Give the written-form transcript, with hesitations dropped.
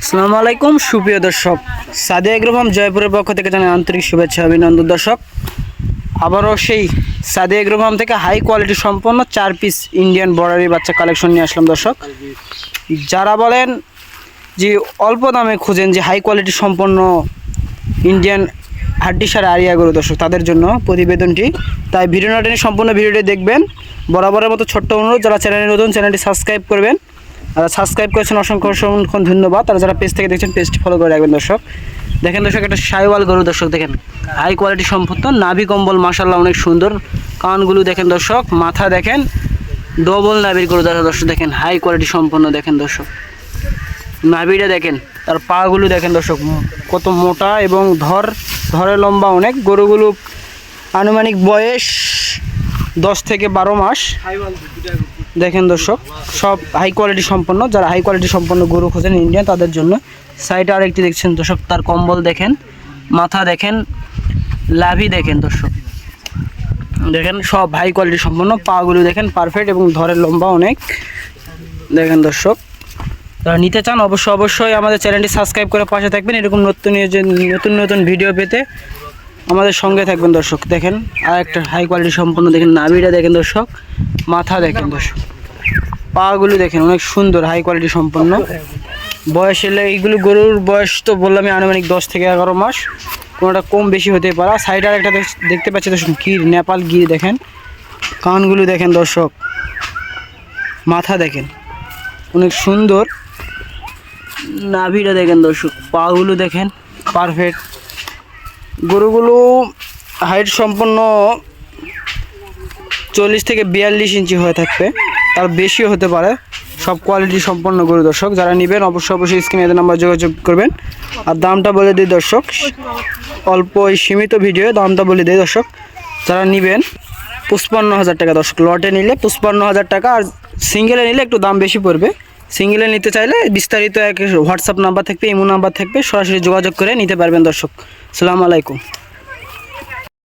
আসসালামু আলাইকুম সুপ্রিয় দর্শক, সাদিয়া এগ্রো ফার্ম জয়পুরের পক্ষ থেকে জানাই আন্তরিক শুভেচ্ছা অভিনন্দন। দর্শক, আবারও সেই সাদিয়া এগ্রো ফার্ম থেকে হাই কোয়ালিটি সম্পন্ন 4 পিস ইন্ডিয়ান বর্ডারি বাচ্চা কালেকশন নিয়ে আসলাম। দর্শক, যারা বলেন যে অল্প দামে খুঁজেন যে হাই কোয়ালিটি সম্পন্ন ইন্ডিয়ান হাড্ডিসার আরিয়া গরু, দর্শক তাদের জন্য প্রতিবেদনটি। তাই ভিডিও না টেনে সম্পূর্ণ ভিডিওটি দেখবেন। বরাবরের মতো ছোট্ট অনুরোধ, যারা চ্যানেলে নতুন চ্যানেলটি সাবস্ক্রাইব করবেন। আর সাবস্ক্রাইব করেছেন অসংখ্য ধন্যবাদ। আর যারা পেজ থেকে দেখছেন পেজটি ফলো করে রাখবেন। দর্শক দেখেন, দর্শক একটা শাইওয়াল গরু, দর্শক দেখেন হাই কোয়ালিটি সম্পন্ন, নাভি কম্বল মাশাআল্লাহ অনেক সুন্দর, কানগুলো দেখেন দর্শক, মাথা দেখেন ডবল নাভির গরু। দর্শক দেখেন হাই কোয়ালিটি সম্পন্ন, দেখেন দর্শক নাভিটা দেখেন, তার পাগুলো দেখেন দর্শক কত মোটা এবং ধরে লম্বা অনেক। গরুগুলো আনুমানিক বয়স 10 থেকে 12 মাস। দেখেন দর্শক সব হাই কোয়ালিটি সম্পন্ন, যারা হাই কোয়ালিটি সম্পন্ন গরু খোঁজেন ইন্ডিয়ান তাদের জন্য। সাইডে আরেকটি দেখছেন দর্শক, তার কম্বল দেখেন, মাথা দেখেন, লাভি দেখেন দর্শক, দেখেন সব হাই কোয়ালিটি সম্পন্ন। পাগুলো দেখেন পারফেক্ট এবং ধরে লম্বা অনেক। দেখেন দর্শক, যারা নিতে চান অবশ্যই আমাদের চ্যানেলটি সাবস্ক্রাইব করে পাশে থাকবেন। এরকম নতুন ভিডিও পেতে আমাদের সঙ্গে থাকবেন। দর্শক দেখেন আর একটা হাই কোয়ালিটি সম্পন্ন, দেখেন নাভিটা দেখেন দর্শক, মাথা দেখেন দর্শক, পাগুলো দেখেন অনেক সুন্দর হাই কোয়ালিটি সম্পন্ন। বয়স এলে এইগুলো গরুর বয়স তো বললাম আমি আনুমানিক 10 থেকে 11 মাস, কোনোটা কম বেশি হতে পারে। সাইডে আর একটা দেখতে পাচ্ছি দর্শক গির, নেপাল গির দেখেন, কানগুলো দেখেন দর্শক, মাথা দেখেন অনেক সুন্দর, নাভিটা দেখেন দর্শক, পাগুলো দেখেন পারফেক্ট। গরুগুলো হাইট সম্পন্ন 40 থেকে 42 ইঞ্চি হয়ে থাকবে, তার বেশিও হতে পারে। সব কোয়ালিটি সম্পন্ন গরু। দর্শক যারা নেবেন অবশ্যই স্ক্রিনে এদের নাম্বার যোগাযোগ করবেন। আর দামটা বলে দিই দর্শক, অল্প সীমিত ভিডিও দামটা বলে দিই দর্শক। যারা নেবেন 55,000 টাকা দর্শক, লটে নিলে 55,000 টাকা, আর সিঙ্গেলে নিলে একটু দাম বেশি পড়বে। সিঙ্গেলে নিতে চাইলে বিস্তারিত এক হোয়াটসঅ্যাপ নাম্বার থাকবে, ইমো নাম্বার থাকবে, সরাসরি যোগাযোগ করে নিতে পারবেন। দর্শক আসসালামু আলাইকুম।